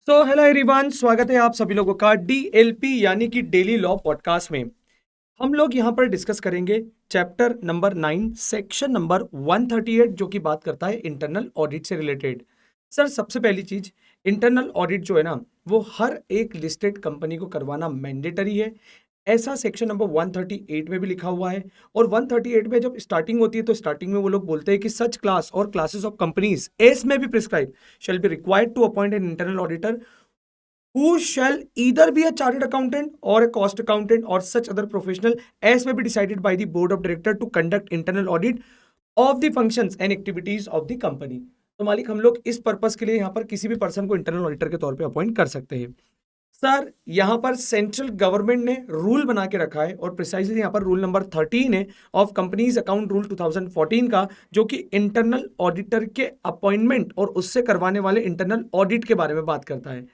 Hello everyone, स्वागत है आप सभी लोगों का डीएलपी यानी कि डेली लॉ पॉडकास्ट में। हम लोग यहाँ पर डिस्कस करेंगे चैप्टर नंबर 9 सेक्शन नंबर 138 जो कि बात करता है इंटरनल ऑडिट से रिलेटेड। सर, सबसे पहली चीज, इंटरनल ऑडिट जो है ना, वो हर एक लिस्टेड कंपनी को करवाना मैंडेटरी है। ऐसा सेक्शन नंबर 138 में भी लिखा हुआ है। और 138 में जब स्टार्टिंग होती है तो स्टार्टिंग में वो लोग बोलते हैं कि सच क्लास और क्लासेस ऑफ कंपनीज एस में भी prescribe shall be required to appoint an internal auditor who shall either be a chartered accountant or a cost accountant or such other professional as may be decided by the board of director to conduct internal audit of the functions and activities of the company। तो मालिक, हम लोग इस purpose के लिए यहाँ पर किसी भी पर्सन को इंटरनल ऑडिटर के तौर पे अपॉइंट कर सकते हैं। सर, यहाँ पर सेंट्रल गवर्नमेंट ने रूल बना के रखा है और प्रिसाइजली यहाँ पर रूल नंबर 13 है ऑफ कंपनीज अकाउंट रूल 2014 का, जो कि इंटरनल ऑडिटर के अपॉइंटमेंट और उससे करवाने वाले इंटरनल ऑडिट के बारे में बात करता है।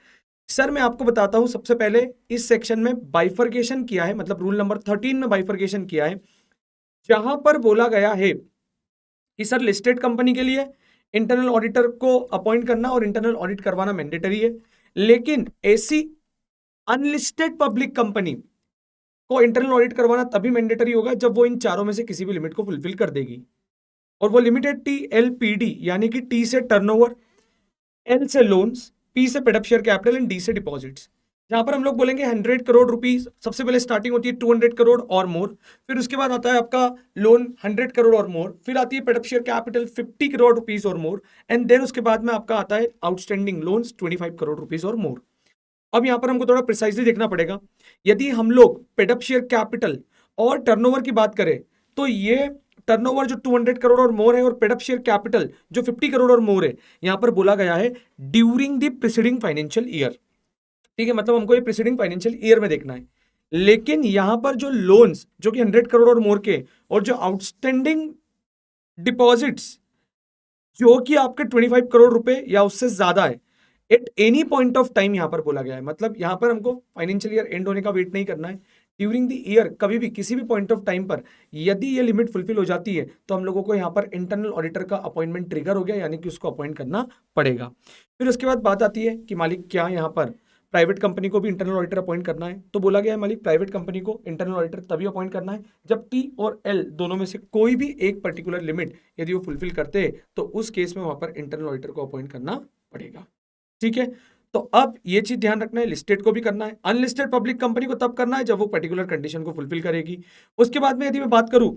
सर, मैं आपको बताता हूं, सबसे पहले इस सेक्शन में बाइफर्केशन किया है, मतलब रूल नंबर 13 में बाइफर्केशन किया है, जहां पर बोला गया है कि सर लिस्टेड कंपनी के लिए इंटरनल ऑडिटर को अपॉइंट करना और इंटरनल ऑडिट करवाना मैंडेटरी है। लेकिन ऐसी अनलिस्टेड पब्लिक कंपनी को इंटरनल ऑडिट करवाना तभी मैंडेटरी होगा जब वो इन चारों में से किसी भी लिमिट को फुलफिल कर देगी। और वो लिमिटेड TLPD यानी कि T से टर्नओवर, L से लोन्स, P से paid up share capital and D से डिपॉजिट्स। जहां पर हम लोग बोलेंगे 100 करोड़ रुपीस, सबसे पहले स्टार्टिंग होती है 200 करोड़ और मोर, फिर उसके बाद आता है आपका लोन 100 करोड़ और मोर, फिर आती है paid up share capital 50 crore rupees और मोर, एंड देन उसके बाद में आपका आता है आउटस्टैंडिंग लोन्स 25 करोड़ रुपीस और मोर। अब यहां पर हमको थोड़ा प्रिसाइजली देखना पड़ेगा। यदि हम लोग पेड अप शेयर कैपिटल और टर्नओवर की बात करें तो ये टर्नओवर जो 200 करोड़ और मोर है और पेड अप शेयर कैपिटल जो 50 करोड़ और मोर है, यहां पर बोला गया है during the preceding financial year. ठीक है, मतलब हमको ये प्रीसीडिंग फाइनेंशियल ईयर में देखना है। लेकिन यहां पर जो लोन्स जो कि 100 करोड़ और मोर के, और जो आउटस्टैंडिंग डिपॉजिट्स जो कि आपके 25 करोड़ रुपए या उससे ज्यादा है, at any point of time यहां पर बोला गया है। मतलब यहां पर हमको फाइनेंशियल ईयर एंड होने का वेट नहीं करना है। ड्यूरिंग द ईयर कभी भी किसी भी पॉइंट ऑफ टाइम पर यदि ये लिमिट फुलफिल हो जाती है तो हम लोगों को यहां पर इंटरनल ऑडिटर का अपॉइंटमेंट ट्रिगर हो गया, यानी कि उसको अपॉइंट करना पड़ेगा। फिर उसके बाद बात आती है कि मालिक क्या यहाँ पर प्राइवेट कंपनी को भी इंटरनल ऑडिटर अपॉइंट करना है। तो बोला गया है मालिक प्राइवेट कंपनी को इंटरनल ऑडिटर तभी अपॉइंट करना है जब T और L दोनों में से कोई भी एक पर्टिकुलर लिमिट यदि वो फुलफिल करते हैं तो उस केस में वहां पर इंटरनल ऑडिटर को अपॉइंट करना पड़ेगा। ठीक है, तो अब ये चीज ध्यान रखना है, लिस्टेड को भी करना है, अनलिस्टेड पब्लिक कंपनी को तब करना है जब वो पर्टिकुलर कंडीशन को फुलफिल करेगी। उसके बाद में यदि मैं बात करूं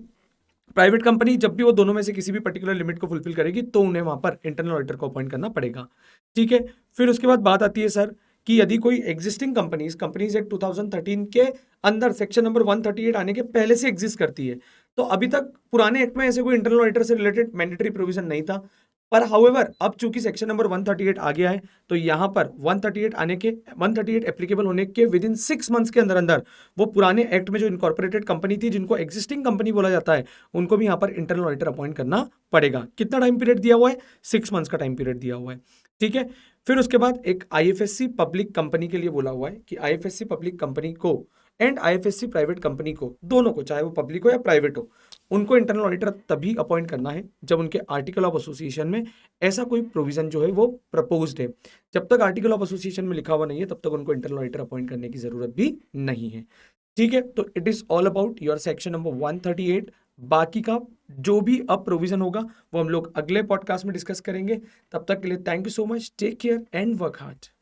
प्राइवेट कंपनी, जब भी वो दोनों में से किसी भी पर्टिकुलर लिमिट को फुलफिल करेगी तो उन्हें वहां पर इंटरनल ऑडिटर को अपॉइंट करना पड़ेगा। ठीक है, फिर उसके बाद बात आती है सर कि यदि कोई एग्जिस्टिंग कंपनीज एक्ट 2013 के अंदर सेक्शन नंबर 138 आने के पहले से एग्जिस्ट करती है, तो अभी तक पुराने एक्ट में ऐसे कोई इंटरनल ऑडिटर से रिलेटेड मैंडेटरी प्रोविजन नहीं था। पर हाउएवर अब चूंकि सेक्शन नंबर 138 आ गया है तो यहां पर 138 एप्लीकेबल होने के विद इन 6 मंथ्स के अंदर अंदर वो पुराने एक्ट में जो इनकॉर्पोरेटेड कंपनी थी जिनको एग्जिस्टिंग कंपनी बोला जाता है उनको भी यहां पर इंटरनल ऑडिटर अपॉइंट करना पड़ेगा। कितना टाइम पीरियड दिया हुआ है? 6 मंथ्स का टाइम पीरियड दिया हुआ है। ठीक है, फिर उसके बाद एक IFSC पब्लिक कंपनी के लिए बोला हुआ है कि IFSC पब्लिक कंपनी को एंड IFSC प्राइवेट कंपनी को, दोनों को, चाहे वो पब्लिक हो या प्राइवेट हो, उनको इंटरनल ऑडिटर तभी अपॉइंट करना है जब उनके आर्टिकल ऑफ एसोसिएशन में ऐसा कोई प्रोविजन जो है वो प्रपोज्ड है। जब तक आर्टिकल ऑफ एसोसिएशन में लिखा हुआ नहीं है तब तक उनको इंटरनल ऑडिटर अपॉइंट करने की जरूरत भी नहीं है। ठीक है, तो it is all about your section number 138। बाकी का जो भी अब प्रोविजन होगा वो हम लोग अगले पॉडकास्ट में डिस्कस करेंगे। तब तक के लिए thank you so much, take care and work hard.